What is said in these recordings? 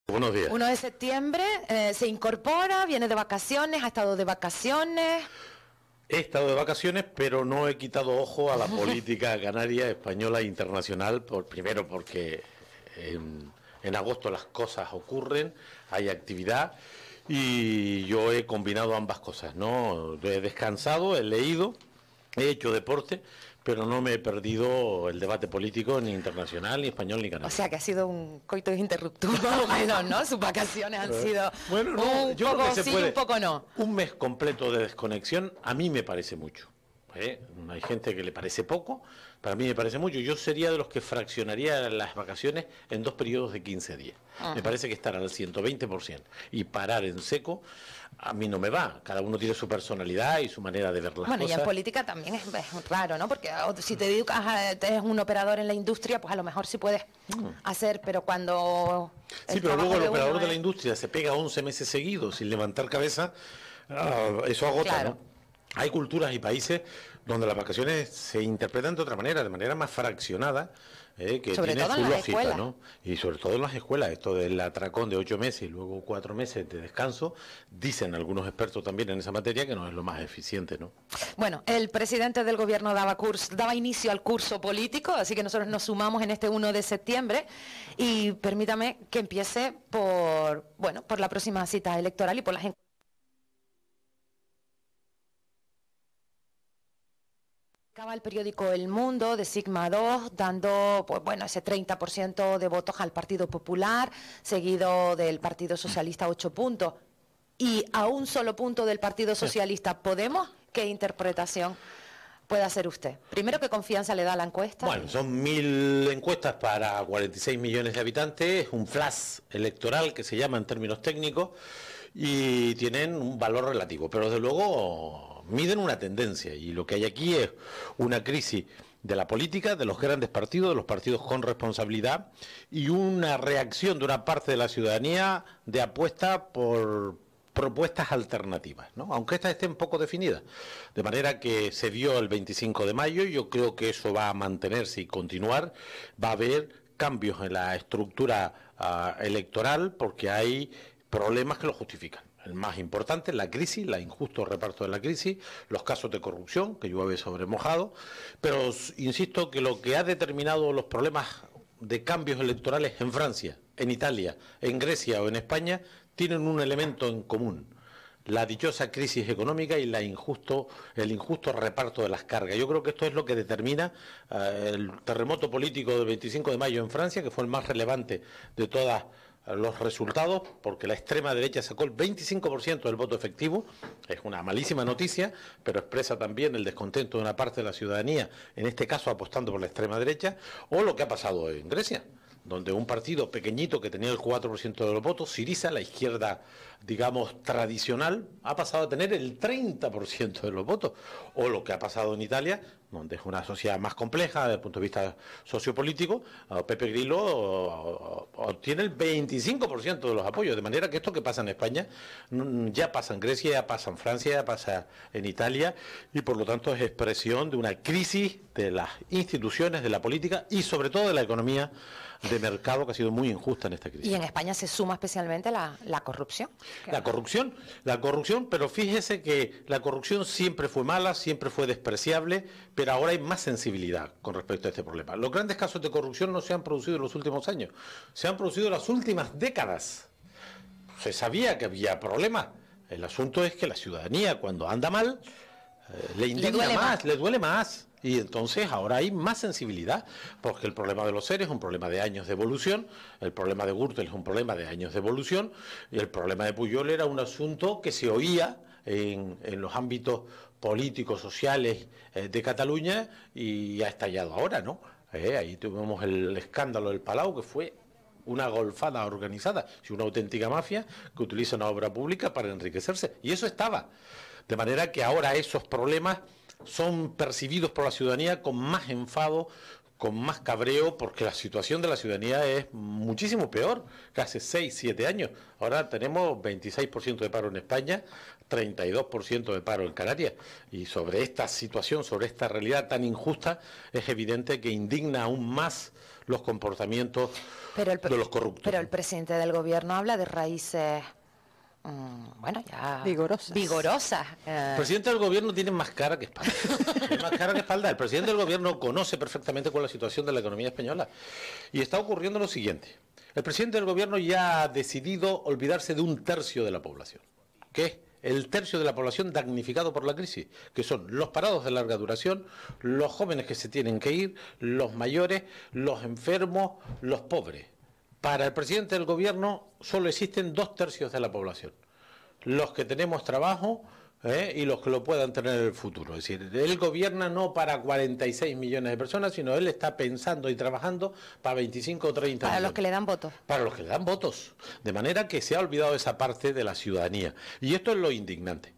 Buenos días. 1 de septiembre se incorpora, viene de vacaciones, ha estado de vacaciones. He estado de vacaciones, pero no he quitado ojo a la política canaria, española e internacional, primero porque en agosto las cosas ocurren, hay actividad y yo he combinado ambas cosas, ¿no? He descansado, he leído, he hecho deporte, pero no me he perdido el debate político ni internacional, ni español, ni canario. O sea que ha sido un coitus interruptus, bueno, ¿no? Sus vacaciones han sido bueno, no, un yo poco creo que se sí, puede. un poco no. Un mes completo de desconexión a mí me parece mucho. Hay gente que le parece poco, para mí me parece mucho. Yo sería de los que fraccionaría las vacaciones en 2 periodos de 15 días. Me parece que estar al 120% y parar en seco, a mí no me va. Cada uno tiene su personalidad y su manera de ver las cosas. Bueno, y en política también es raro, ¿no? Porque si te dedicas eres un operador en la industria, pues a lo mejor sí puedes hacer, pero cuando... Sí, pero luego el operador de la industria se pega 11 meses seguidos sin levantar cabeza, eso agota, claro, ¿no? Hay culturas y países donde las vacaciones se interpretan de manera más fraccionada, que sobre tiene todo su en las lógica, escuelas, ¿no? Y sobre todo en las escuelas, esto del atracón de 8 meses y luego 4 meses de descanso, dicen algunos expertos también en esa materia que no es lo más eficiente, ¿no? Bueno, el presidente del gobierno daba inicio al curso político, así que nosotros nos sumamos en este 1 de septiembre y permítame que empiece por la próxima cita electoral y por las encuestas. Acaba el periódico El Mundo de Sigma 2 dando ese 30% de votos al Partido Popular, seguido del Partido Socialista 8 puntos. Y a un solo punto del Partido Socialista Podemos, ¿qué interpretación puede hacer usted? Primero, ¿qué confianza le da a la encuesta? Bueno, son 1000 encuestas para 46 millones de habitantes, un flash electoral que se llama en términos técnicos y tienen un valor relativo, pero desde luego miden una tendencia y lo que hay aquí es una crisis de la política, de los grandes partidos, de los partidos con responsabilidad y una reacción de una parte de la ciudadanía de apuesta por propuestas alternativas, ¿no? Aunque estas estén poco definidas, de manera que se dio el 25 de mayo, yo creo que eso va a mantenerse y continuar, va a haber cambios en la estructura electoral porque hay problemas que lo justifican. El más importante, la crisis, el injusto reparto de la crisis, los casos de corrupción, que llueve sobre mojado, pero insisto que lo que ha determinado los problemas de cambios electorales en Francia, en Italia, en Grecia o en España, tienen un elemento en común: la dichosa crisis económica y el injusto reparto de las cargas. Yo creo que esto es lo que determina el terremoto político del 25 de mayo en Francia, que fue el más relevante de todos los resultados, porque la extrema derecha sacó el 25% del voto efectivo. Es una malísima noticia, pero expresa también el descontento de una parte de la ciudadanía, en este caso apostando por la extrema derecha, o lo que ha pasado en Grecia, donde un partido pequeñito que tenía el 4% de los votos, Syriza, la izquierda, digamos, tradicional, ha pasado a tener el 30% de los votos. O lo que ha pasado en Italia, donde es una sociedad más compleja desde el punto de vista sociopolítico, Pepe Grillo obtiene el 25% de los apoyos. De manera que esto que pasa en España ya pasa en Grecia, ya pasa en Francia, ya pasa en Italia, y por lo tanto es expresión de una crisis de las instituciones, de la política y sobre todo de la economía de mercado, que ha sido muy injusta en esta crisis. Y en España se suma especialmente la corrupción. La corrupción, pero fíjese que la corrupción siempre fue mala, siempre fue despreciable, pero ahora hay más sensibilidad con respecto a este problema. Los grandes casos de corrupción no se han producido en los últimos años, se han producido en las últimas décadas. Se sabía que había problemas. El asunto es que la ciudadanía, cuando anda mal, le indigna más, le duele más. Y entonces ahora hay más sensibilidad, porque el problema de los seres es un problema de años de evolución, el problema de Gürtel es un problema de años de evolución, y el problema de Pujol era un asunto que se oía en los ámbitos políticos, sociales de Cataluña, y ha estallado ahora, ¿no? Ahí tuvimos el escándalo del Palau, que fue una golfada organizada, una auténtica mafia que utiliza una obra pública para enriquecerse, y eso estaba. De manera que ahora esos problemas son percibidos por la ciudadanía con más enfado, con más cabreo, porque la situación de la ciudadanía es muchísimo peor que hace 6, 7 años. Ahora tenemos 26% de paro en España, 32% de paro en Canarias. Y sobre esta situación, sobre esta realidad tan injusta, es evidente que indigna aún más los comportamientos de los corruptos. Pero el presidente del gobierno habla de raíces... bueno, ya vigorosas. El presidente del gobierno tiene más cara que espalda. Tiene más cara que espalda. El presidente del gobierno conoce perfectamente cuál es la situación de la economía española. Y está ocurriendo lo siguiente. El presidente del gobierno ya ha decidido olvidarse de un tercio de la población, que es el tercio de la población damnificado por la crisis, que son los parados de larga duración, los jóvenes que se tienen que ir, los mayores, los enfermos, los pobres. Para el presidente del gobierno solo existen 2/3 de la población, los que tenemos trabajo y los que lo puedan tener en el futuro. Es decir, él gobierna no para 46 millones de personas, sino él está pensando y trabajando para 25 o 30 millones. Para los que le dan votos. Para los que le dan votos. De manera que se ha olvidado esa parte de la ciudadanía. Y esto es lo indignante.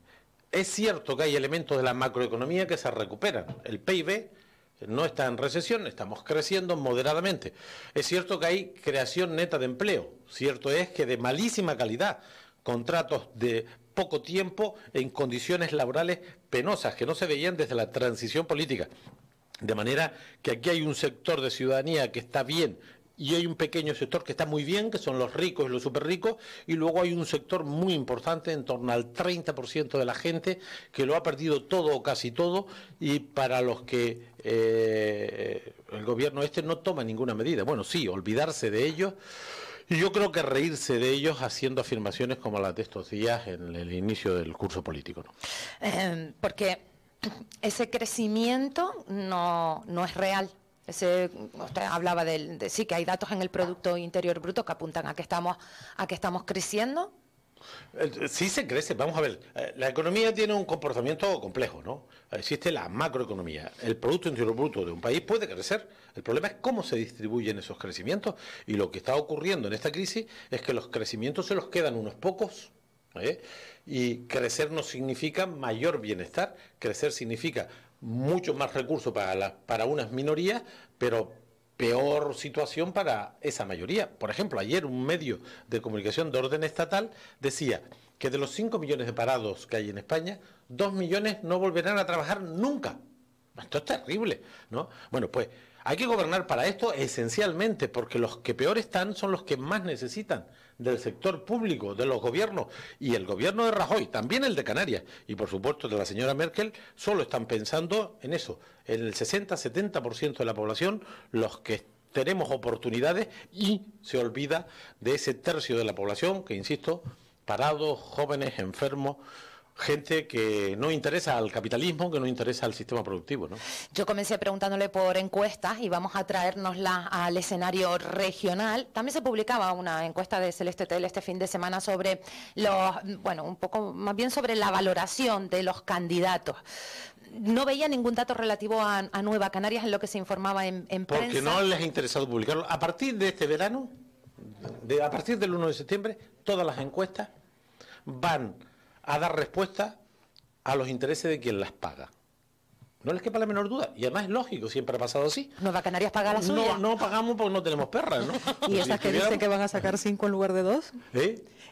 Es cierto que hay elementos de la macroeconomía que se recuperan. El PIB... no está en recesión, estamos creciendo moderadamente. Es cierto que hay creación neta de empleo. Cierto es que de malísima calidad, contratos de poco tiempo en condiciones laborales penosas que no se veían desde la transición política. De manera que aquí hay un sector de ciudadanía que está bien y hay un pequeño sector que está muy bien, que son los ricos y los superricos, y luego hay un sector muy importante, en torno al 30% de la gente, que lo ha perdido todo o casi todo, y para los que el gobierno no toma ninguna medida. Bueno, sí, olvidarse de ellos, y yo creo que reírse de ellos haciendo afirmaciones como las de estos días en el inicio del curso político, ¿no? Porque ese crecimiento no es real. Usted hablaba de sí, que hay datos en el Producto Interior Bruto que apuntan a que estamos creciendo. Sí se crece, vamos a ver, la economía tiene un comportamiento complejo, ¿no? Existe la macroeconomía, el Producto Interior Bruto de un país puede crecer, el problema es cómo se distribuyen esos crecimientos, y lo que está ocurriendo en esta crisis es que los crecimientos se los quedan unos pocos, y crecer no significa mayor bienestar, crecer significa mucho más recursos para unas minorías, pero peor situación para esa mayoría. Por ejemplo, ayer un medio de comunicación de orden estatal decía que de los 5 millones de parados que hay en España, 2 millones no volverán a trabajar nunca. Esto es terrible, ¿no? Bueno, pues hay que gobernar para esto esencialmente, porque los que peor están son los que más necesitan del sector público, de los gobiernos, y el gobierno de Rajoy, también el de Canarias, y por supuesto de la señora Merkel, solo están pensando en eso, en el 60-70% de la población, los que tenemos oportunidades, y se olvida de ese tercio de la población que, insisto, parados, jóvenes, enfermos, gente que no interesa al capitalismo, que no interesa al sistema productivo, ¿no? Yo comencé preguntándole por encuestas y vamos a traérnoslas al escenario regional. También se publicaba una encuesta de Celeste Tel este fin de semana sobre un poco más bien sobre la valoración de los candidatos. No veía ningún dato relativo a Nueva Canarias en lo que se informaba en prensa. Porque no les ha interesado publicarlo. A partir de este verano, a partir del 1 de septiembre, todas las encuestas van a dar respuesta a los intereses de quien las paga. No les quepa la menor duda. Y además es lógico, siempre ha pasado así. ¿Nueva Canarias paga la suya? No pagamos porque no tenemos perras, ¿no? ¿Y esas que dicen que van a sacar 5 en lugar de 2?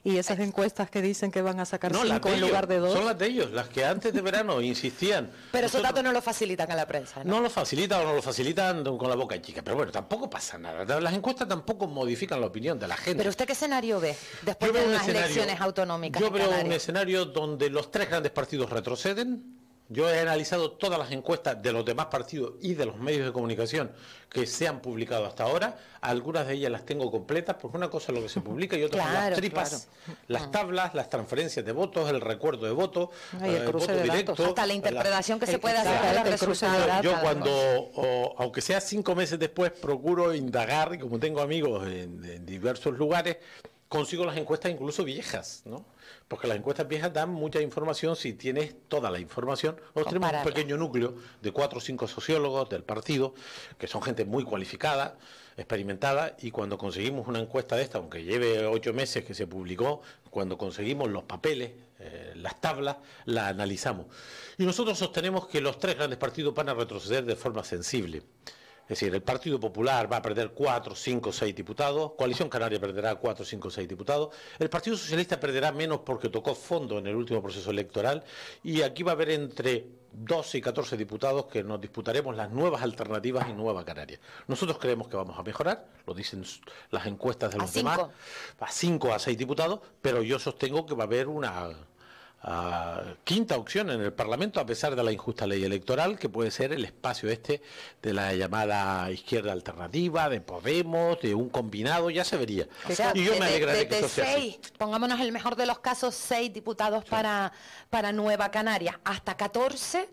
¿Y esas encuestas que dicen que van a sacar 5 en lugar de 2? Son las de ellos, las que antes de verano insistían. Pero esos datos no lo facilitan a la prensa, ¿no? No lo facilitan o no lo facilitan con la boca chica. Pero bueno, tampoco pasa nada. Las encuestas tampoco modifican la opinión de la gente. ¿Pero usted qué escenario ve después de unas elecciones autonómicas? Yo veo un escenario donde los 3 grandes partidos retroceden. Yo he analizado todas las encuestas de los demás partidos y de los medios de comunicación que se han publicado hasta ahora. Algunas de ellas las tengo completas, porque una cosa es lo que se publica y otra son las tripas, las tablas, las transferencias de votos, el recuerdo de votos, el voto directo. Hasta la interpretación que se puede hacer de los resultados. Yo aunque sea 5 meses después, procuro indagar, y como tengo amigos en diversos lugares, consigo las encuestas incluso viejas, ¿no? Porque las encuestas viejas dan mucha información si tienes toda la información. Nosotros tenemos un pequeño núcleo de 4 o 5 sociólogos del partido, que son gente muy cualificada, experimentada, y cuando conseguimos una encuesta de esta, aunque lleve 8 meses que se publicó, cuando conseguimos los papeles, las tablas, la analizamos. Y nosotros sostenemos que los 3 grandes partidos van a retroceder de forma sensible. Es decir, el Partido Popular va a perder 4, 5, 6 diputados, Coalición Canaria perderá 4, 5, 6 diputados, el Partido Socialista perderá menos porque tocó fondo en el último proceso electoral, y aquí va a haber entre 12 y 14 diputados que nos disputaremos las nuevas alternativas y Nueva Canaria. Nosotros creemos que vamos a mejorar, lo dicen las encuestas de los demás, a 5 a 6 diputados, pero yo sostengo que va a haber una quinta opción en el Parlamento, a pesar de la injusta ley electoral, que puede ser el espacio de la llamada izquierda alternativa, de Podemos, de un combinado, ya se vería. O sea, y yo me alegraré que esto sea así. Pongámonos el mejor de los casos, 6 diputados para Nueva Canaria, hasta 14.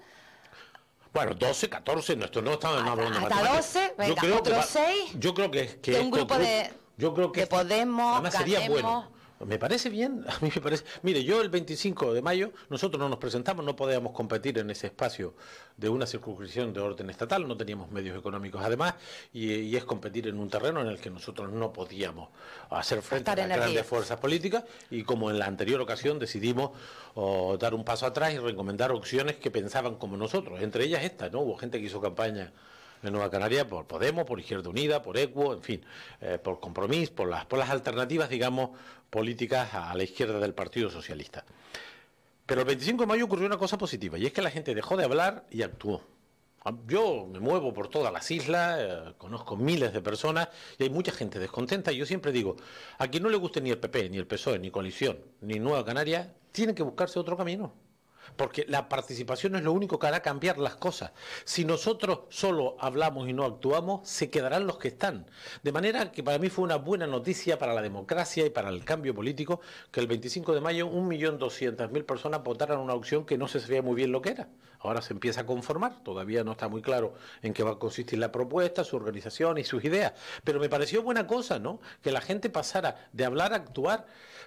Bueno, 12, 14, no estamos hablando de hasta 12, venga, otros 6. Yo creo que un grupo de Podemos, además sería bueno. Me parece bien, a mí me parece. Mire, yo el 25 de mayo, nosotros no nos presentamos, no podíamos competir en ese espacio de una circunscripción de orden estatal, no teníamos medios económicos además, y es competir en un terreno en el que nosotros no podíamos hacer frente a las grandes fuerzas políticas, y como en la anterior ocasión decidimos dar un paso atrás y recomendar opciones que pensaban como nosotros, entre ellas esta, ¿no? Hubo gente que hizo campaña en Nueva Canaria por Podemos, por Izquierda Unida, por ECUO, en fin, por Compromís, por las alternativas, digamos, políticas a la izquierda del Partido Socialista. Pero el 25 de mayo ocurrió una cosa positiva, y es que la gente dejó de hablar y actuó. Yo me muevo por todas las islas, conozco miles de personas y hay mucha gente descontenta, y yo siempre digo, a quien no le guste ni el PP, ni el PSOE, ni Coalición, ni Nueva Canaria, tienen que buscarse otro camino. Porque la participación es lo único que hará cambiar las cosas. Si nosotros solo hablamos y no actuamos, se quedarán los que están. De manera que para mí fue una buena noticia para la democracia y para el cambio político que el 25 de mayo 1.200.000 personas votaran una opción que no se sabía muy bien lo que era. Ahora se empieza a conformar, todavía no está muy claro en qué va a consistir la propuesta, su organización y sus ideas. Pero me pareció buena cosa, ¿no?, que la gente pasara de hablar a actuar,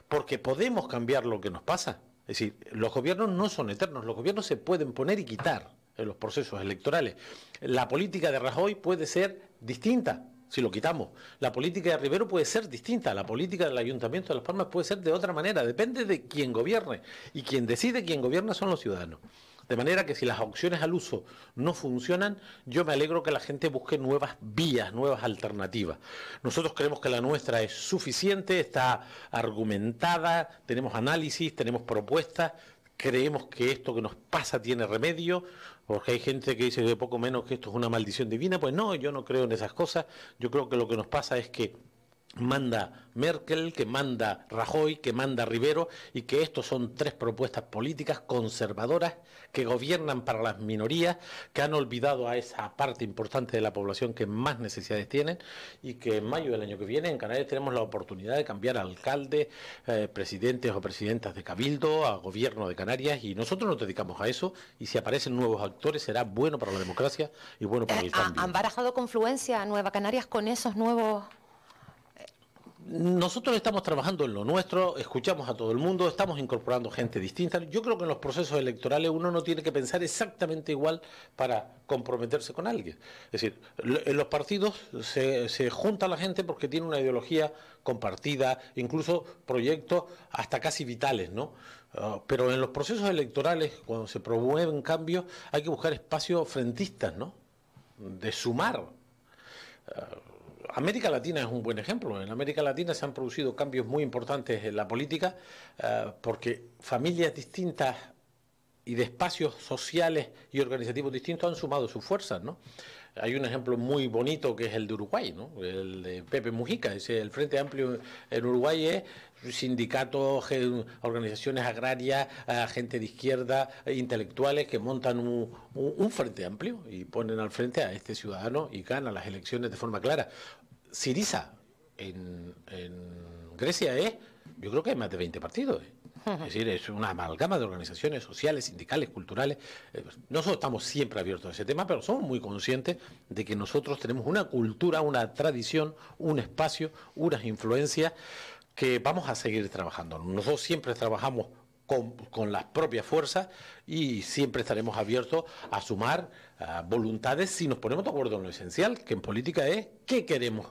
porque podemos cambiar lo que nos pasa. Es decir, los gobiernos no son eternos, los gobiernos se pueden poner y quitar en los procesos electorales. La política de Rajoy puede ser distinta si lo quitamos. La política de Rivero puede ser distinta, la política del Ayuntamiento de Las Palmas puede ser de otra manera, depende de quién gobierne, y quien decide quién gobierna son los ciudadanos. De manera que si las opciones al uso no funcionan, yo me alegro que la gente busque nuevas vías, nuevas alternativas. Nosotros creemos que la nuestra es suficiente, está argumentada, tenemos análisis, tenemos propuestas, creemos que esto que nos pasa tiene remedio, porque hay gente que dice de poco menos que esto es una maldición divina. Pues no, yo no creo en esas cosas. Yo creo que lo que nos pasa es que manda Merkel, que manda Rajoy, que manda Rivero, y que estos son 3 propuestas políticas conservadoras que gobiernan para las minorías, que han olvidado a esa parte importante de la población que más necesidades tienen, y que en mayo del año que viene en Canarias tenemos la oportunidad de cambiar a alcaldes, presidentes o presidentas de Cabildo, a gobierno de Canarias, y nosotros nos dedicamos a eso, y si aparecen nuevos actores será bueno para la democracia y bueno para el cambio. ¿Han barajado confluencia a Nueva Canarias con esos nuevos...? Nosotros estamos trabajando en lo nuestro, escuchamos a todo el mundo, estamos incorporando gente distinta. Yo creo que en los procesos electorales uno no tiene que pensar exactamente igual para comprometerse con alguien. Es decir, en los partidos se junta la gente porque tiene una ideología compartida, incluso proyectos hasta casi vitales, ¿no? Pero en los procesos electorales, cuando se promueven cambios, hay que buscar espacios frentistas, ¿no?, de sumar. América Latina es un buen ejemplo. En América Latina se han producido cambios muy importantes en la política porque familias distintas y de espacios sociales y organizativos distintos han sumado sus fuerzas, ¿no? Hay un ejemplo muy bonito que es el de Uruguay, ¿no?, el de Pepe Mujica. El Frente Amplio en Uruguay es sindicatos, organizaciones agrarias, gente de izquierda, intelectuales que montan un Frente Amplio y ponen al frente a este ciudadano y ganan las elecciones de forma clara. Syriza en Grecia yo creo que hay más de 20 partidos. Es decir, es una amalgama de organizaciones sociales, sindicales, culturales. Nosotros estamos siempre abiertos a ese tema, pero somos muy conscientes de que nosotros tenemos una cultura, una tradición, un espacio, unas influencias que vamos a seguir trabajando. Nosotros siempre trabajamos con las propias fuerzas y siempre estaremos abiertos a sumar voluntades si nos ponemos de acuerdo en lo esencial, que en política es qué queremos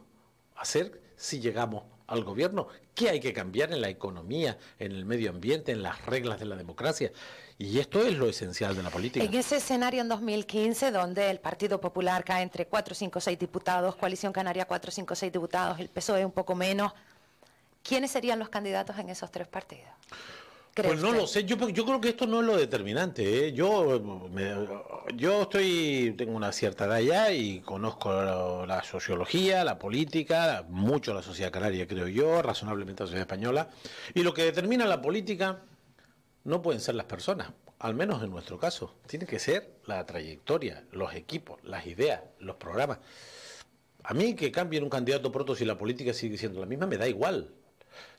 hacer si llegamos al gobierno, qué hay que cambiar en la economía, en el medio ambiente, en las reglas de la democracia. Y esto es lo esencial de la política. En ese escenario en 2015, donde el Partido Popular cae entre 4, 5, 6 diputados, Coalición Canaria 4, 5, 6 diputados, el PSOE un poco menos, ¿quiénes serían los candidatos en esos 3 partidos? Pues no lo sé, yo creo que esto no es lo determinante, ¿eh? Yo tengo una cierta edad ya y conozco la sociología, la política, mucho la sociedad canaria, creo yo, razonablemente la sociedad española, y lo que determina la política no pueden ser las personas, al menos en nuestro caso, tiene que ser la trayectoria, los equipos, las ideas, los programas. A mí que cambien un candidato por otro si la política sigue siendo la misma, me da igual.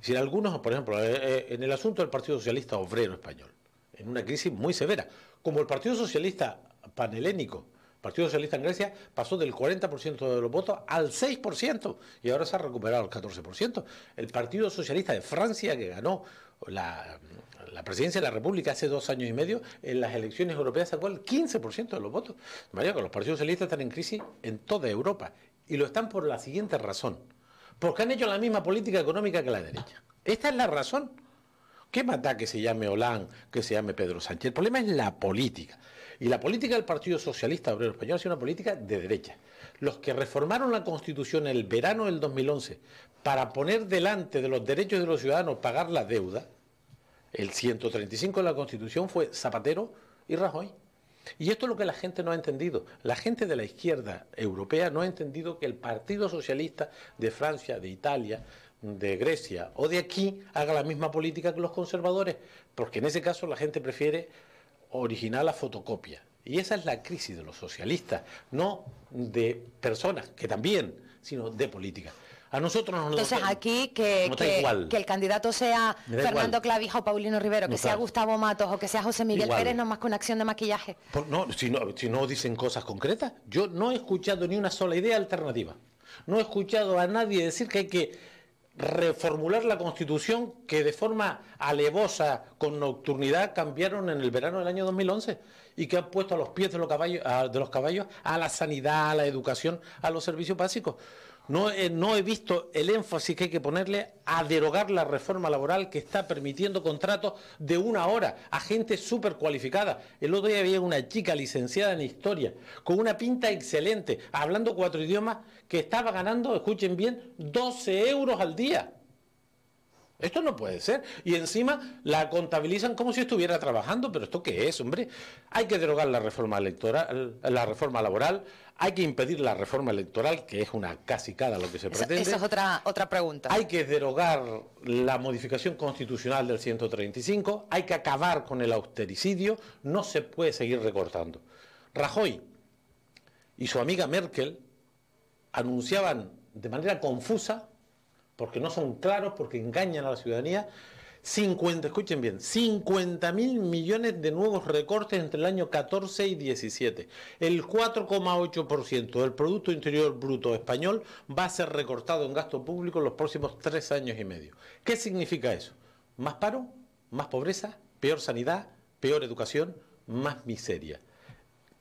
Si algunos, por ejemplo, en el asunto del Partido Socialista Obrero Español, en una crisis muy severa, como el Partido Socialista Panhelénico, el Partido Socialista en Grecia pasó del 40% de los votos al 6% y ahora se ha recuperado al 14%. El Partido Socialista de Francia, que ganó la presidencia de la República hace 2 años y medio, en las elecciones europeas sacó el 15% de los votos. De manera que los partidos socialistas están en crisis en toda Europa y lo están por la siguiente razón. Porque han hecho la misma política económica que la derecha. Esta es la razón. ¿Qué mata que se llame Hollande, que se llame Pedro Sánchez? El problema es la política. Y la política del Partido Socialista Obrero Español ha sido una política de derecha. Los que reformaron la Constitución en el verano del 2011 para poner delante de los derechos de los ciudadanos pagar la deuda, el 135 de la Constitución fue Zapatero y Rajoy. Y esto es lo que la gente no ha entendido. La gente de la izquierda europea no ha entendido que el Partido Socialista de Francia, de Italia, de Grecia o de aquí haga la misma política que los conservadores, porque en ese caso la gente prefiere originar la fotocopia. Y esa es la crisis de los socialistas, no de personas, que también, sino de política. A nosotros nos Entonces aquí que el candidato sea Fernando Clavija o Paulino Rivero, que sea Gustavo Matos o que sea José Miguel Pérez, no es más que una acción de maquillaje. No, si no dicen cosas concretas. Yo no he escuchado ni una sola idea alternativa. No he escuchado a nadie decir que hay que reformular la Constitución que de forma alevosa, con nocturnidad, cambiaron en el verano del año 2011 y que han puesto a los pies de los caballos a la sanidad, a la educación, a los servicios básicos. No he visto el énfasis que hay que ponerle a derogar la reforma laboral que está permitiendo contratos de 1 hora a gente súper cualificada. El otro día había una chica licenciada en Historia, con una pinta excelente, hablando 4 idiomas, que estaba ganando, escuchen bien, 12 euros al día. Esto no puede ser. Y encima la contabilizan como si estuviera trabajando. ¿Pero esto qué es, hombre? Hay que derogar la reforma electoral, la reforma laboral, hay que impedir la reforma electoral, que es una casicada lo que se pretende. Esa es otra pregunta. Hay que derogar la modificación constitucional del 135, hay que acabar con el austericidio, no se puede seguir recortando. Rajoy y su amiga Merkel anunciaban de manera confusa, porque no son claros, porque engañan a la ciudadanía, escuchen bien, 50.000 millones de nuevos recortes entre el año 14 y 17. El 4,8% del Producto Interior Bruto español va a ser recortado en gasto público en los próximos 3 años y medio. ¿Qué significa eso? Más paro, más pobreza, peor sanidad, peor educación, más miseria.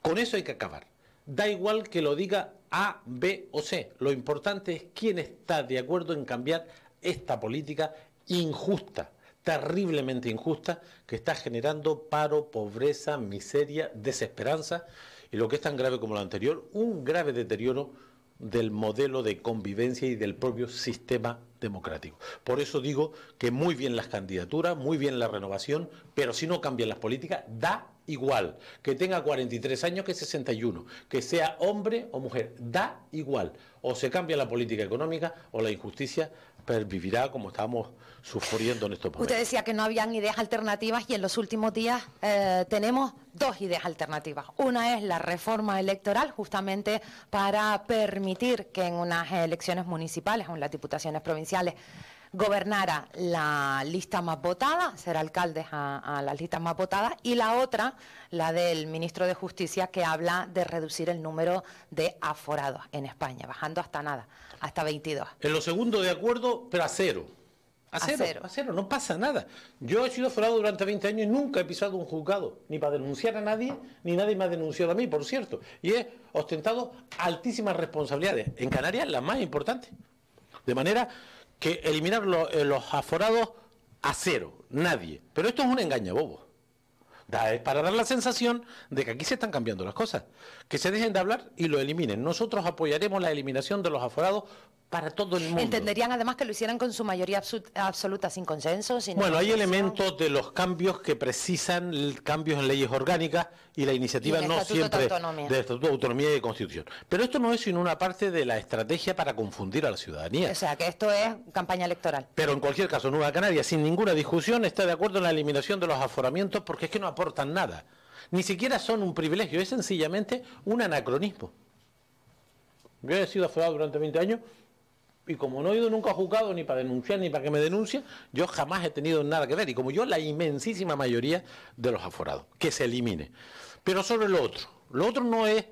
Con eso hay que acabar. Da igual que lo diga A, B o C. Lo importante es quién está de acuerdo en cambiar esta política injusta, terriblemente injusta, que está generando paro, pobreza, miseria, desesperanza y lo que es tan grave como lo anterior, un grave deterioro del modelo de convivencia y del propio sistema democrático. Por eso digo que muy bien las candidaturas, muy bien la renovación, pero si no cambian las políticas, da igual que tenga 43 años que 61, que sea hombre o mujer, da igual. O se cambia la política económica o la injusticia pervivirá como estamos sufriendo en estos momentos. Usted decía que no habían ideas alternativas y en los últimos días tenemos 2 ideas alternativas. Una es la reforma electoral, justamente para permitir que en unas elecciones municipales o en las diputaciones provinciales gobernara la lista más votada, ser alcaldes a las listas más votadas, y la otra, la del ministro de Justicia, que habla de reducir el número de aforados en España, bajando hasta nada, hasta 22. En lo segundo de acuerdo, pero a cero. A cero, no pasa nada. Yo he sido aforado durante 20 años y nunca he pisado un juzgado, ni para denunciar a nadie, ni nadie me ha denunciado a mí, por cierto. Y he ostentado altísimas responsabilidades, en Canarias las más importantes. De manera que eliminar los aforados a cero, nadie. Pero esto es un engañabobos. Es para dar la sensación de que aquí se están cambiando las cosas. Que se dejen de hablar y lo eliminen. Nosotros apoyaremos la eliminación de los aforados para todo el mundo. ¿Entenderían además que lo hicieran con su mayoría absoluta, sin consenso? Sin bueno, hay elementos de los cambios que precisan cambios en leyes orgánicas y la iniciativa no siempre de Estatuto de Autonomía y de Constitución. Pero esto no es sino una parte de la estrategia para confundir a la ciudadanía. O sea, que esto es campaña electoral. Pero en cualquier caso, Nueva Canaria, sin ninguna discusión, está de acuerdo en la eliminación de los aforamientos porque es que no aportan nada. Ni siquiera son un privilegio, es sencillamente un anacronismo. Yo he sido aforado durante 20 años y como no he ido nunca a juzgado ni para denunciar ni para que me denuncie, yo jamás he tenido nada que ver. Y como yo, la inmensísima mayoría de los aforados, que se elimine. Pero sobre lo otro no es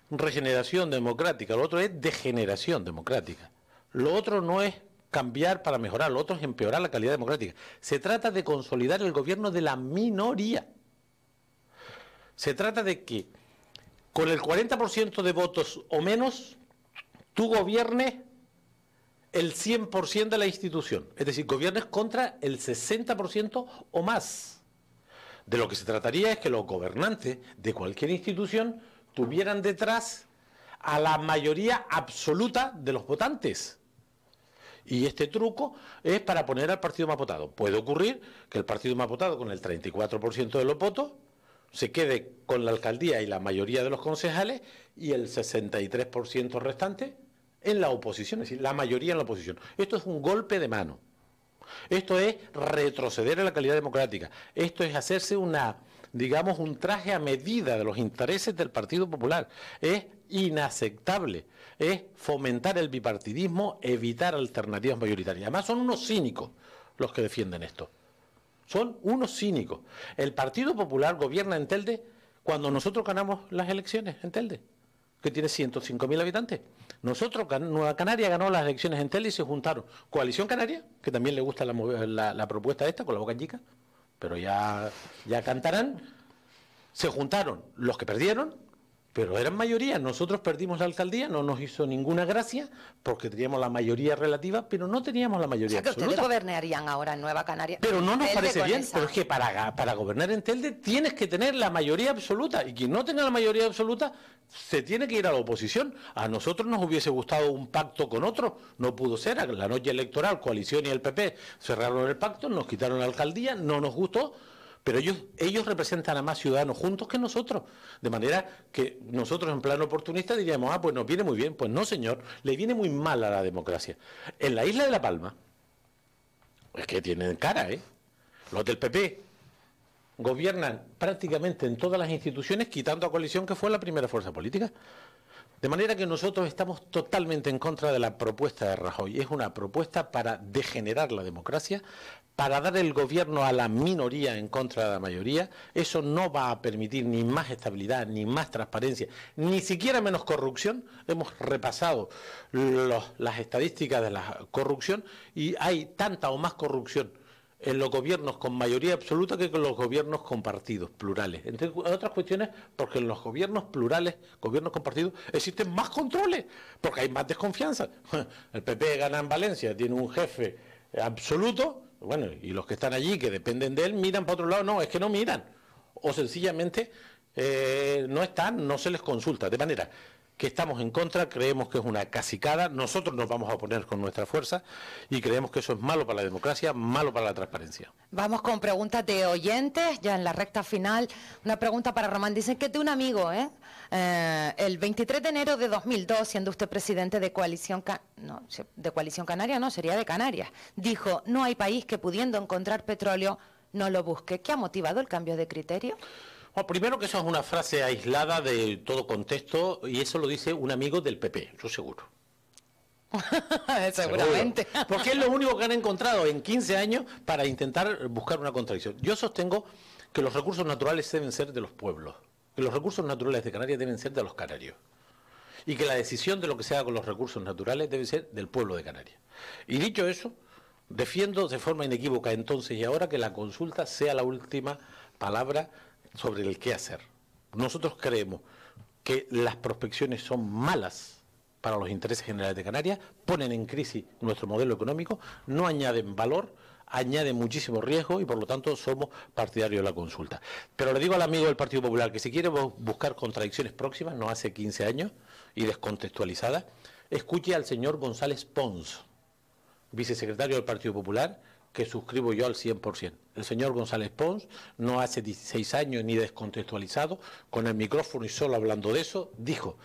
regeneración democrática, lo otro es degeneración democrática. Lo otro no es cambiar para mejorar, lo otro es empeorar la calidad democrática. Se trata de consolidar el gobierno de la minoría. Se trata de que con el 40% de votos o menos, tú gobiernes el 100% de la institución, es decir, gobiernes contra el 60% o más. De lo que se trataría es que los gobernantes de cualquier institución tuvieran detrás a la mayoría absoluta de los votantes. Y este truco es para poner al partido más votado. Puede ocurrir que el partido más votado, con el 34% de los votos, se quede con la alcaldía y la mayoría de los concejales y el 63% restante en la oposición, es decir, la mayoría en la oposición. Esto es un golpe de mano. Esto es retroceder en la calidad democrática. Esto es hacerse digamos, un traje a medida de los intereses del Partido Popular. Es inaceptable. Es fomentar el bipartidismo, evitar alternativas mayoritarias. Además, son unos cínicos los que defienden esto. Son unos cínicos. El Partido Popular gobierna en Telde cuando nosotros ganamos las elecciones en Telde, que tiene 105.000 habitantes. Nueva Canaria ganó las elecciones en Telde y se juntaron Coalición Canaria, que también le gusta la propuesta esta, con la boca chica, pero ya cantarán. Se juntaron los que perdieron, pero eran mayoría. Nosotros perdimos la alcaldía, no nos hizo ninguna gracia, porque teníamos la mayoría relativa, pero no teníamos la mayoría absoluta. O sea, que ustedes gobernarían ahora en Nueva Canaria. Pero no nos parece bien, pero es que para gobernar en Telde tienes que tener la mayoría absoluta, y quien no tenga la mayoría absoluta se tiene que ir a la oposición. A nosotros nos hubiese gustado un pacto con otro, no pudo ser. A la noche electoral, Coalición y el PP cerraron el pacto, nos quitaron la alcaldía, no nos gustó. Pero ellos representan a más ciudadanos juntos que nosotros, de manera que nosotros en plan oportunista diríamos, pues nos viene muy bien. Pues no, señor, le viene muy mal a la democracia. En la isla de La Palma, es que tienen cara, los del PP gobiernan prácticamente en todas las instituciones, quitando a Coalición, que fue la primera fuerza política. De manera que nosotros estamos totalmente en contra de la propuesta de Rajoy. Es una propuesta para degenerar la democracia, para dar el gobierno a la minoría en contra de la mayoría. Eso no va a permitir ni más estabilidad, ni más transparencia, ni siquiera menos corrupción. Hemos repasado las estadísticas de la corrupción y hay tanta o más corrupción en los gobiernos con mayoría absoluta que con los gobiernos con partidos plurales. Entre otras cuestiones, porque en los gobiernos plurales, gobiernos con partidos, existen más controles, porque hay más desconfianza. El PP gana en Valencia, tiene un jefe absoluto, bueno, y los que están allí, que dependen de él, miran para otro lado. No, es que no miran. O sencillamente no están, no se les consulta. De manera que estamos en contra, creemos que es una cacicada, nosotros nos vamos a oponer con nuestra fuerza y creemos que eso es malo para la democracia, malo para la transparencia. Vamos con preguntas de oyentes, ya en la recta final. Una pregunta para Román. Dicen que es de un amigo, el 23 de enero de 2002, siendo usted presidente de Coalición Canaria, no, sería de Canarias, dijo, no hay país que pudiendo encontrar petróleo no lo busque. ¿Qué ha motivado el cambio de criterio? Bueno, primero que eso es una frase aislada de todo contexto y eso lo dice un amigo del PP, yo seguro. Seguramente. Seguro. Porque es lo único que han encontrado en 15 años para intentar buscar una contradicción. Yo sostengo que los recursos naturales deben ser de los pueblos, que los recursos naturales de Canarias deben ser de los canarios y que la decisión de lo que se haga con los recursos naturales debe ser del pueblo de Canarias. Y dicho eso, defiendo de forma inequívoca entonces y ahora que la consulta sea la última palabra sobre el qué hacer. Nosotros creemos que las prospecciones son malas para los intereses generales de Canarias, ponen en crisis nuestro modelo económico, no añaden valor, añaden muchísimo riesgo y por lo tanto somos partidarios de la consulta. Pero le digo al amigo del Partido Popular que si quiere buscar contradicciones próximas, no hace 15 años, y descontextualizadas, escuche al señor González Pons, vicesecretario del Partido Popular, que suscribo yo al 100%. El señor González Pons, no hace 16 años ni descontextualizado, con el micrófono y solo hablando de eso, dijo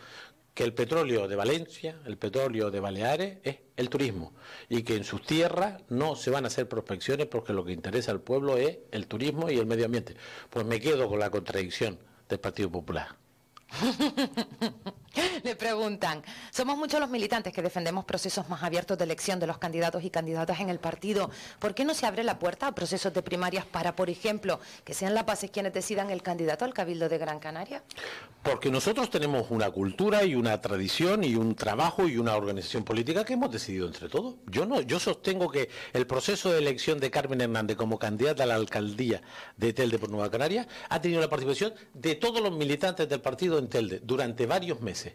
que el petróleo de Valencia, el petróleo de Baleares, es el turismo, y que en sus tierras no se van a hacer prospecciones porque lo que interesa al pueblo es el turismo y el medio ambiente. Pues me quedo con la contradicción del Partido Popular. Le preguntan, somos muchos los militantes que defendemos procesos más abiertos de elección de los candidatos y candidatas en el partido. ¿Por qué no se abre la puerta a procesos de primarias para, por ejemplo, que sean las bases quienes decidan el candidato al Cabildo de Gran Canaria? Porque nosotros tenemos una cultura y una tradición y un trabajo y una organización política que hemos decidido entre todos. Yo sostengo que el proceso de elección de Carmen Hernández como candidata a la alcaldía de Telde por Nueva Canarias ha tenido la participación de todos los militantes del partido en Telde durante varios meses.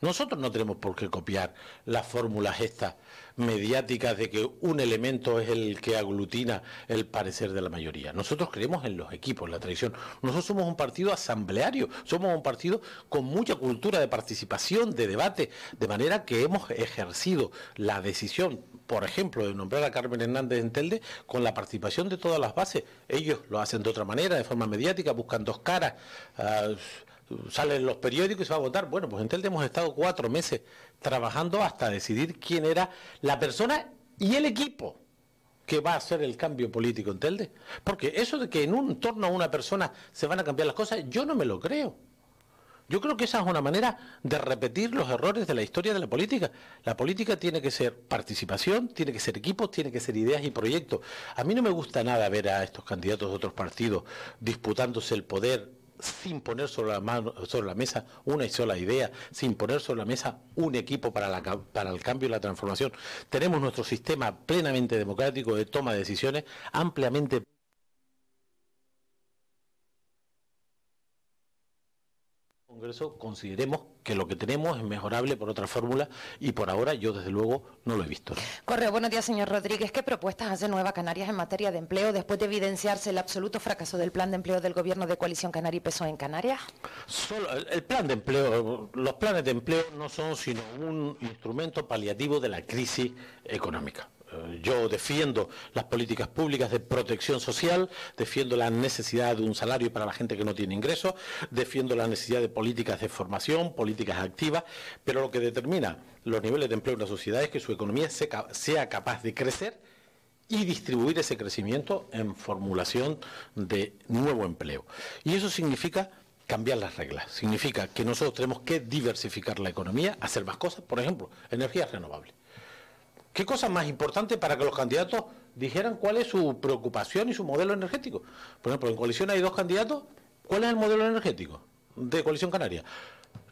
Nosotros no tenemos por qué copiar las fórmulas estas mediáticas de que un elemento es el que aglutina el parecer de la mayoría. Nosotros creemos en los equipos, en la tradición. Nosotros somos un partido asambleario, somos un partido con mucha cultura de participación, de debate, de manera que hemos ejercido la decisión, por ejemplo, de nombrar a Carmen Hernández en Telde con la participación de todas las bases. Ellos lo hacen de otra manera, de forma mediática, buscan dos caras. Salen los periódicos y se va a votar. Bueno, pues en Telde hemos estado 4 meses trabajando hasta decidir quién era la persona y el equipo que va a hacer el cambio político en Telde. Porque eso de que en torno a una persona se van a cambiar las cosas, yo no me lo creo. Yo creo que esa es una manera de repetir los errores de la historia de la política. La política tiene que ser participación, tiene que ser equipos, tiene que ser ideas y proyectos. A mí no me gusta nada ver a estos candidatos de otros partidos disputándose el poder sin poner sobre la mesa una sola idea, sin poner sobre la mesa un equipo para el cambio y la transformación. Tenemos nuestro sistema plenamente democrático de toma de decisiones, ampliamente Congreso. Consideremos que lo que tenemos es mejorable por otra fórmula y por ahora yo desde luego no lo he visto. Correo, buenos días señor Rodríguez. ¿Qué propuestas hace Nueva Canarias en materia de empleo después de evidenciarse el absoluto fracaso del plan de empleo del gobierno de coalición Canaria y PSOE en Canarias? El plan de empleo, los planes de empleo no son sino un instrumento paliativo de la crisis económica. Yo defiendo las políticas públicas de protección social, defiendo la necesidad de un salario para la gente que no tiene ingresos, defiendo la necesidad de políticas de formación, políticas activas, pero lo que determina los niveles de empleo en la sociedad es que su economía sea capaz de crecer y distribuir ese crecimiento en formulación de nuevo empleo. Y eso significa cambiar las reglas, significa que nosotros tenemos que diversificar la economía, hacer más cosas, por ejemplo, energías renovables. ¿Qué cosa más importante para que los candidatos dijeran cuál es su preocupación y su modelo energético? Por ejemplo, en coalición hay 2 candidatos. ¿Cuál es el modelo energético de Coalición Canaria?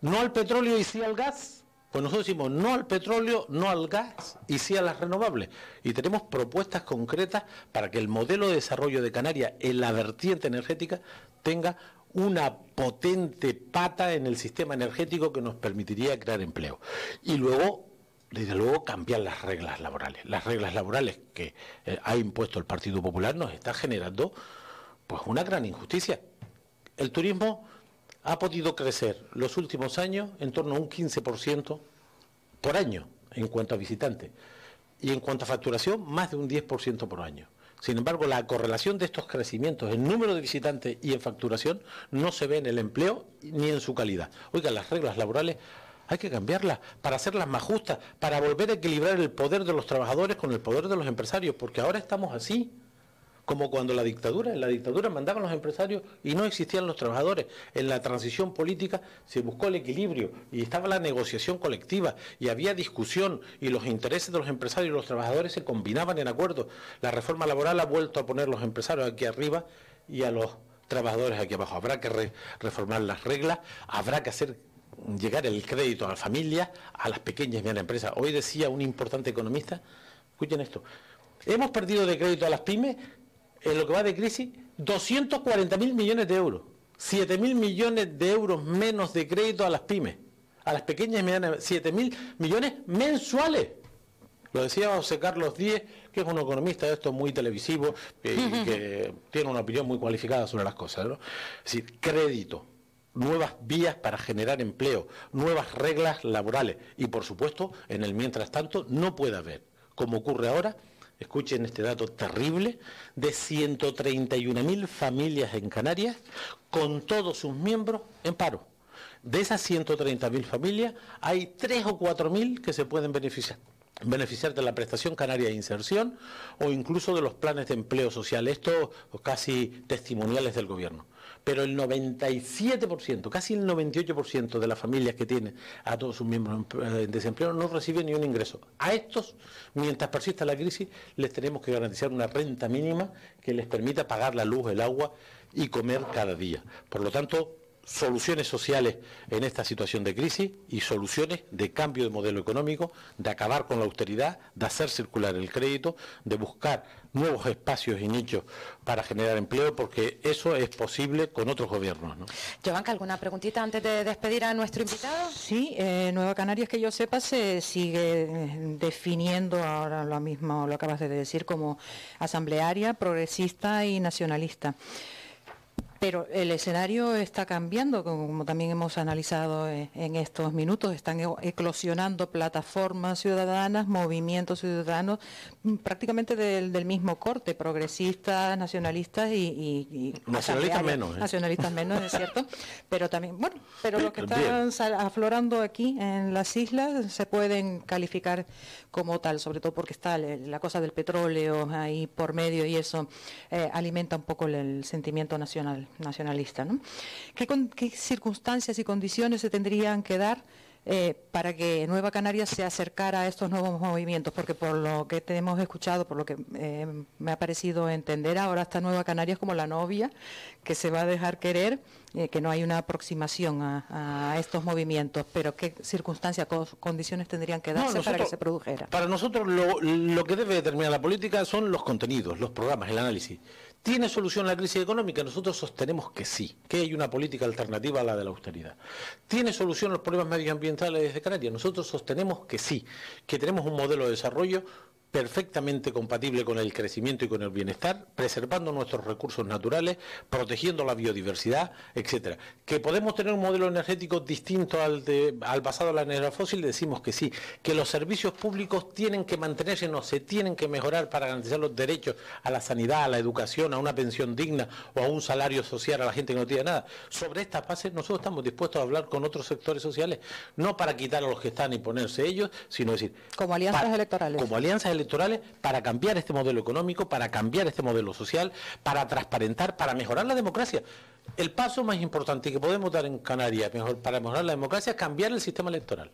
¿No al petróleo y sí al gas? Pues nosotros decimos no al petróleo, no al gas y sí a las renovables. Y tenemos propuestas concretas para que el modelo de desarrollo de Canarias en la vertiente energética tenga una potente pata en el sistema energético que nos permitiría crear empleo. Y luego, desde luego, cambiar las reglas laborales. Las reglas laborales que ha impuesto el Partido Popular nos está generando pues una gran injusticia. El turismo ha podido crecer los últimos años en torno a un 15% por año en cuanto a visitantes y en cuanto a facturación más de un 10% por año. Sin embargo, la correlación de estos crecimientos en número de visitantes y en facturación no se ve en el empleo ni en su calidad. Oiga, las reglas laborales hay que cambiarlas para hacerlas más justas, para volver a equilibrar el poder de los trabajadores con el poder de los empresarios, porque ahora estamos así, como cuando en la dictadura mandaban los empresarios y no existían los trabajadores. En la transición política se buscó el equilibrio y estaba la negociación colectiva y había discusión y los intereses de los empresarios y los trabajadores se combinaban en acuerdo. La reforma laboral ha vuelto a poner los empresarios aquí arriba y a los trabajadores aquí abajo. Habrá que reformar las reglas, habrá que hacer llegar el crédito a las familias, a las pequeñas y medianas empresas. Hoy decía un importante economista, escuchen esto, hemos perdido de crédito a las pymes, en lo que va de crisis, 240.000 millones de euros, 7.000 millones de euros menos de crédito a las pymes. a las pequeñas y medianas, 7.000 millones mensuales. Lo decía José Carlos Díez, que es un economista de esto muy televisivo y que tiene una opinión muy cualificada sobre las cosas, ¿no? Es decir, crédito, nuevas vías para generar empleo, nuevas reglas laborales y, por supuesto, en el mientras tanto, no puede haber, como ocurre ahora, escuchen este dato terrible, de 131.000 familias en Canarias con todos sus miembros en paro. De esas 130.000 familias, hay 3 o 4.000 que se pueden beneficiar de la prestación canaria de inserción o incluso de los planes de empleo social, estos casi testimoniales del gobierno. Pero el 97%, casi el 98% de las familias que tienen a todos sus miembros en desempleo no reciben ni un ingreso. A estos, mientras persista la crisis, les tenemos que garantizar una renta mínima que les permita pagar la luz, el agua y comer cada día. Por lo tanto, soluciones sociales en esta situación de crisis y soluciones de cambio de modelo económico, de acabar con la austeridad, de hacer circular el crédito, de buscar nuevos espacios y nichos para generar empleo, porque eso es posible con otros gobiernos, ¿no? Yovanka, ¿alguna preguntita antes de despedir a nuestro invitado? Sí, Nueva Canarias, que yo sepa, se sigue definiendo, ahora lo mismo lo acabas de decir, como asamblearia, progresista y nacionalista. Pero el escenario está cambiando, como también hemos analizado en estos minutos. Están eclosionando plataformas ciudadanas, movimientos ciudadanos, prácticamente del mismo corte, progresistas, nacionalistas y nacionalistas menos. Nacionalistas menos, es cierto. Pero también, bueno, pero los que están aflorando aquí en las islas se pueden calificar como tal, sobre todo porque está la cosa del petróleo ahí por medio y eso alimenta un poco el sentimiento nacionalista, ¿no? ¿Qué circunstancias y condiciones se tendrían que dar para que Nueva Canarias se acercara a estos nuevos movimientos? Porque por lo que te hemos escuchado, por lo que me ha parecido entender, ahora está Nueva Canarias como la novia que se va a dejar querer, que no hay una aproximación a estos movimientos, pero ¿qué circunstancias, condiciones tendrían que darse para que se produjera? Para nosotros lo que debe determinar la política son los contenidos, los programas, el análisis. ¿Tiene solución la crisis económica? Nosotros sostenemos que sí, que hay una política alternativa a la de la austeridad. ¿Tiene solución los problemas medioambientales desde Canarias? Nosotros sostenemos que sí, que tenemos un modelo de desarrollo perfectamente compatible con el crecimiento y con el bienestar, preservando nuestros recursos naturales, protegiendo la biodiversidad, etcétera. Que podemos tener un modelo energético distinto al pasado de la energía fósil, decimos que sí. Que los servicios públicos tienen que mantenerse, no se tienen que mejorar para garantizar los derechos a la sanidad, a la educación, a una pensión digna o a un salario social a la gente que no tiene nada. Sobre estas bases nosotros estamos dispuestos a hablar con otros sectores sociales, no para quitar a los que están y ponerse ellos, sino decir... Como alianzas electorales. Como alianzas electorales para cambiar este modelo económico, para cambiar este modelo social, para transparentar, para mejorar la democracia. El paso más importante que podemos dar en Canarias para mejorar la democracia es cambiar el sistema electoral.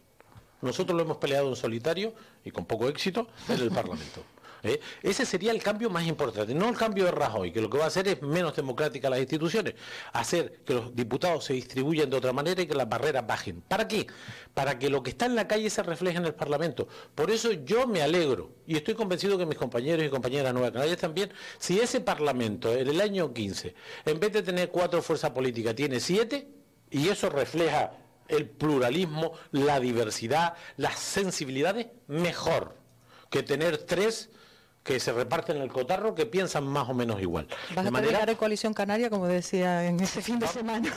Nosotros lo hemos peleado en solitario y con poco éxito en el Parlamento. Ese sería el cambio más importante, no el cambio de Rajoy, que lo que va a hacer es menos democráticas las instituciones, hacer que los diputados se distribuyan de otra manera y que las barreras bajen. ¿Para qué? Para que lo que está en la calle se refleje en el Parlamento. Por eso yo me alegro, y estoy convencido que mis compañeros y compañeras de Nueva Canarias también, si ese Parlamento en el año 15, en vez de tener 4 fuerzas políticas, tiene 7, y eso refleja el pluralismo, la diversidad, las sensibilidades, mejor que tener 3 que se reparten el cotarro, que piensan más o menos igual. ¿Vas a terminar en Coalición Canaria, como decía en este fin de semana?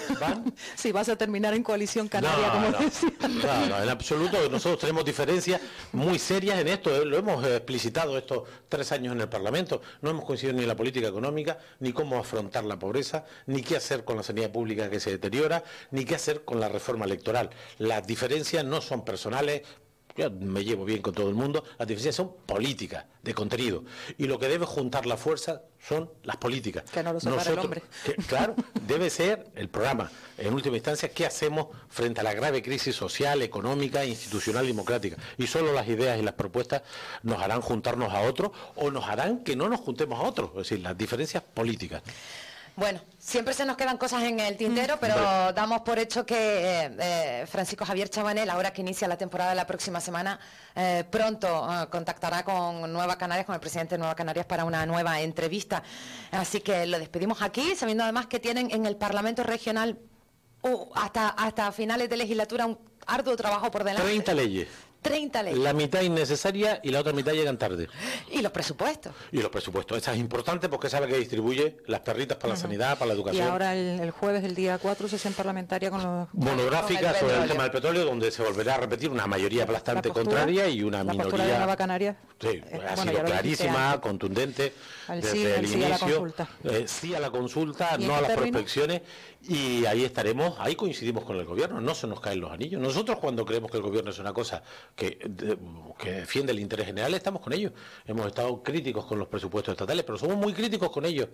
Sí, vas a terminar en Coalición Canaria, decía. No, en absoluto. Nosotros tenemos diferencias muy serias en esto. Lo hemos explicitado estos 3 años en el Parlamento. No hemos coincidido ni en la política económica, ni cómo afrontar la pobreza, ni qué hacer con la sanidad pública que se deteriora, ni qué hacer con la reforma electoral. Las diferencias no son personales. Yo me llevo bien con todo el mundo, las diferencias son políticas, de contenido. Y lo que debe juntar la fuerza son las políticas. Que no lo separa el hombre. Claro, debe ser el programa. En última instancia, ¿qué hacemos frente a la grave crisis social, económica, institucional y democrática? Y solo las ideas y las propuestas nos harán juntarnos a otros o nos harán que no nos juntemos a otros. Es decir, las diferencias políticas. Bueno, siempre se nos quedan cosas en el tintero, pero damos por hecho que Francisco Javier Chabanel, ahora que inicia la temporada de la próxima semana, pronto contactará con Nueva Canarias, con el presidente de Nueva Canarias para una nueva entrevista. Así que lo despedimos aquí, sabiendo además que tienen en el Parlamento Regional hasta finales de legislatura arduo trabajo por delante. 30 leyes. 30 leyes. La mitad innecesaria y la otra mitad llegan tarde. Y los presupuestos. Y los presupuestos. Esta es importante porque es la que distribuye las perritas para la sanidad, para la educación. Y ahora el jueves, el día 4, sesión parlamentaria con los... Monográfica sobre el tema del petróleo, donde se volverá a repetir una mayoría aplastante contraria y una minoría... La postura de Nueva Canaria. Sí, ha sido clarísima, contundente, desde el inicio. Sí a la consulta. Sí a la consulta, no a las prospecciones, y ahí estaremos, ahí coincidimos con el gobierno, no se nos caen los anillos. Nosotros cuando creemos que el gobierno es una cosa que defiende el interés general, estamos con ellos. Hemos estado críticos con los presupuestos estatales, pero somos muy críticos con ellos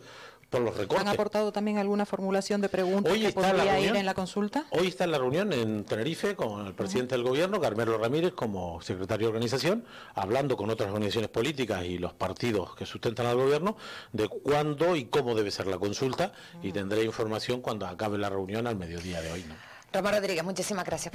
por los recortes. ¿Han aportado también alguna formulación de preguntas que podría ir en la consulta? Hoy está en la reunión en Tenerife con el presidente del gobierno, Carmelo Ramírez, como secretario de organización, hablando con otras organizaciones políticas y los partidos que sustentan al gobierno de cuándo y cómo debe ser la consulta, y tendré información cuando acabe la reunión al mediodía de hoy, ¿no? Ramón Rodríguez, muchísimas gracias.